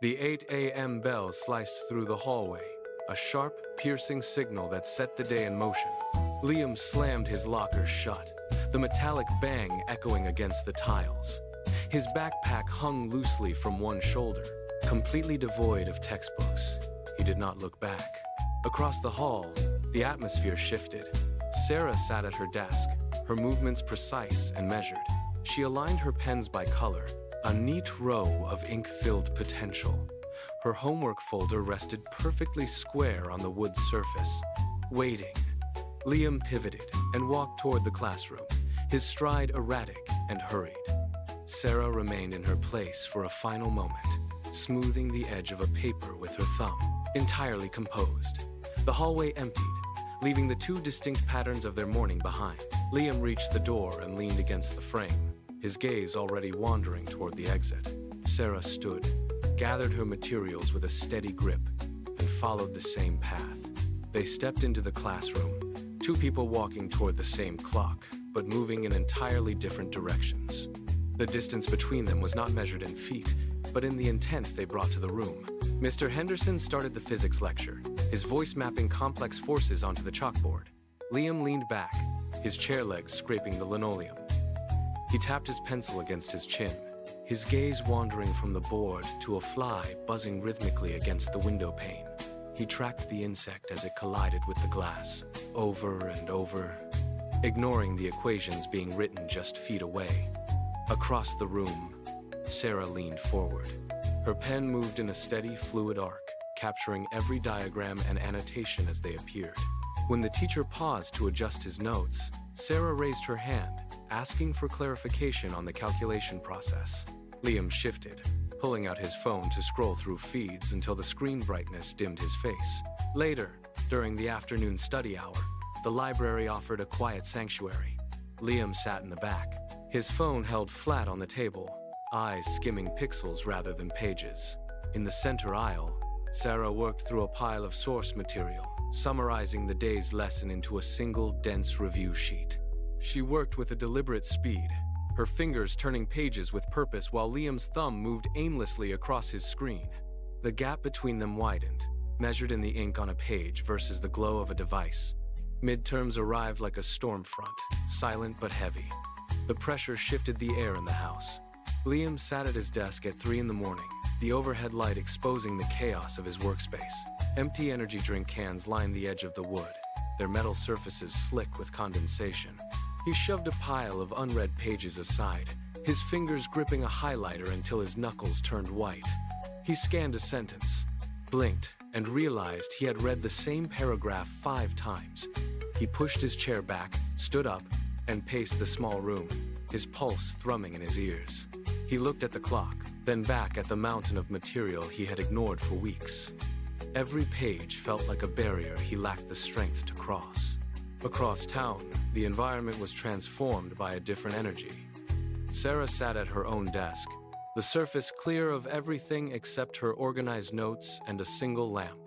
The 8 a.m. bell sliced through the hallway, a sharp, piercing signal that set the day in motion. Liam slammed his locker shut, the metallic bang echoing against the tiles. His backpack hung loosely from one shoulder, completely devoid of textbooks. He did not look back. Across the hall, the atmosphere shifted. Sarah sat at her desk, her movements precise and measured. She aligned her pens by color, a neat row of ink-filled potential. Her homework folder rested perfectly square on the wood surface. Waiting. Liam pivoted and walked toward the classroom, his stride erratic and hurried. Sarah remained in her place for a final moment, smoothing the edge of a paper with her thumb, entirely composed. The hallway emptied, leaving the two distinct patterns of their morning behind. Liam reached the door and leaned against the frame, his gaze already wandering toward the exit. Sarah stood, gathered her materials with a steady grip, and followed the same path. They stepped into the classroom, two people walking toward the same clock, but moving in entirely different directions. The distance between them was not measured in feet, but in the intent they brought to the room. Mr. Henderson started the physics lecture, his voice mapping complex forces onto the chalkboard. Liam leaned back, his chair legs scraping the linoleum. He tapped his pencil against his chin, his gaze wandering from the board to a fly buzzing rhythmically against the window pane. He tracked the insect as it collided with the glass, over and over, ignoring the equations being written just feet away. Across the room, Sarah leaned forward. Her pen moved in a steady, fluid arc, capturing every diagram and annotation as they appeared. When the teacher paused to adjust his notes, Sarah raised her hand, asking for clarification on the calculation process. Liam shifted, pulling out his phone to scroll through feeds until the screen brightness dimmed his face. Later, during the afternoon study hour, the library offered a quiet sanctuary. Liam sat in the back, his phone held flat on the table, eyes skimming pixels rather than pages. In the center aisle, Sarah worked through a pile of source material, summarizing the day's lesson into a single, dense review sheet. She worked with a deliberate speed, her fingers turning pages with purpose while Liam's thumb moved aimlessly across his screen. The gap between them widened, measured in the ink on a page versus the glow of a device. Midterms arrived like a storm front, silent but heavy. The pressure shifted the air in the house. Liam sat at his desk at 3 a.m, the overhead light exposing the chaos of his workspace. Empty energy drink cans lined the edge of the wood, their metal surfaces slick with condensation. He shoved a pile of unread pages aside, his fingers gripping a highlighter until his knuckles turned white. He scanned a sentence, blinked, and realized he had read the same paragraph 5 times. He pushed his chair back, stood up, and paced the small room, his pulse thrumming in his ears. He looked at the clock, then back at the mountain of material he had ignored for weeks. Every page felt like a barrier he lacked the strength to cross. Across town, the environment was transformed by a different energy. Sarah sat at her own desk, the surface clear of everything except her organized notes and a single lamp.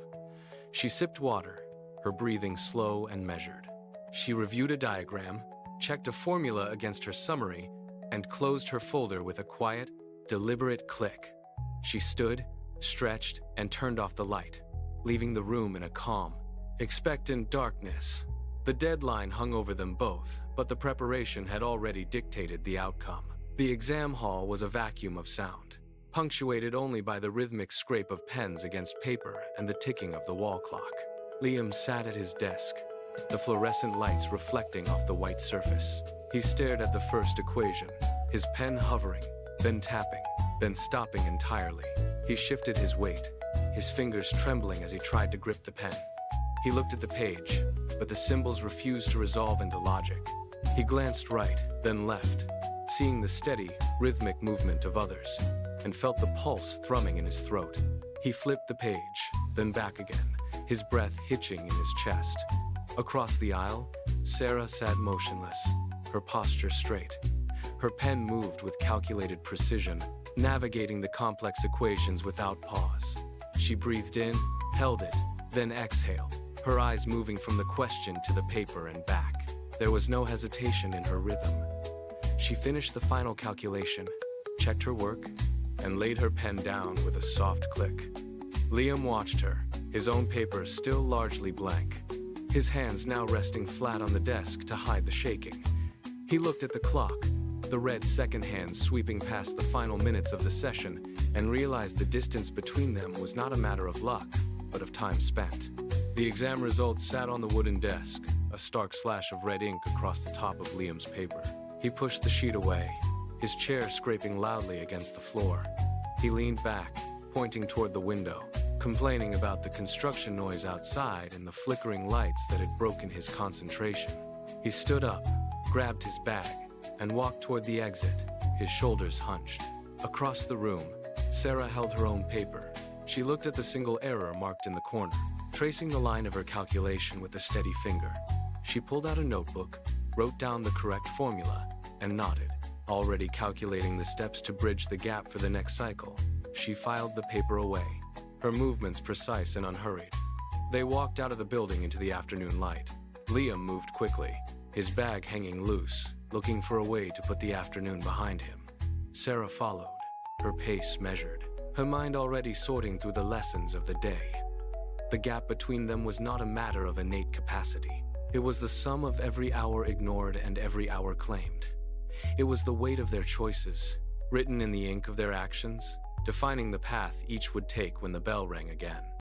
She sipped water, her breathing slow and measured. She reviewed a diagram, checked a formula against her summary, and closed her folder with a quiet, deliberate click. She stood, stretched, and turned off the light, leaving the room in a calm, expectant darkness. The deadline hung over them both, but the preparation had already dictated the outcome. The exam hall was a vacuum of sound, punctuated only by the rhythmic scrape of pens against paper and the ticking of the wall clock. Liam sat at his desk, the fluorescent lights reflecting off the white surface. He stared at the first equation, his pen hovering, then tapping, then stopping entirely. He shifted his weight, his fingers trembling as he tried to grip the pen. He looked at the page, but the symbols refused to resolve into logic. He glanced right, then left, seeing the steady, rhythmic movement of others, and felt the pulse thrumming in his throat. He flipped the page, then back again, his breath hitching in his chest. Across the aisle, Sarah sat motionless, her posture straight. Her pen moved with calculated precision, navigating the complex equations without pause. She breathed in, held it, then exhaled, her eyes moving from the question to the paper and back. There was no hesitation in her rhythm. She finished the final calculation, checked her work, and laid her pen down with a soft click. Liam watched her, his own paper still largely blank, his hands now resting flat on the desk to hide the shaking. He looked at the clock, the red second hand sweeping past the final minutes of the session, and realized the distance between them was not a matter of luck, but of time spent. The exam results sat on the wooden desk, a stark slash of red ink across the top of Liam's paper. He pushed the sheet away, his chair scraping loudly against the floor. He leaned back, pointing toward the window, complaining about the construction noise outside and the flickering lights that had broken his concentration. He stood up, grabbed his bag, and walked toward the exit, his shoulders hunched. Across the room, Sarah held her own paper. She looked at the single error marked in the corner, tracing the line of her calculation with a steady finger. She pulled out a notebook, wrote down the correct formula, and nodded, already calculating the steps to bridge the gap for the next cycle. She filed the paper away, her movements precise and unhurried. They walked out of the building into the afternoon light. Liam moved quickly, his bag hanging loose, looking for a way to put the afternoon behind him. Sarah followed, her pace measured, her mind already sorting through the lessons of the day. The gap between them was not a matter of innate capacity. It was the sum of every hour ignored and every hour claimed. It was the weight of their choices, written in the ink of their actions, defining the path each would take when the bell rang again.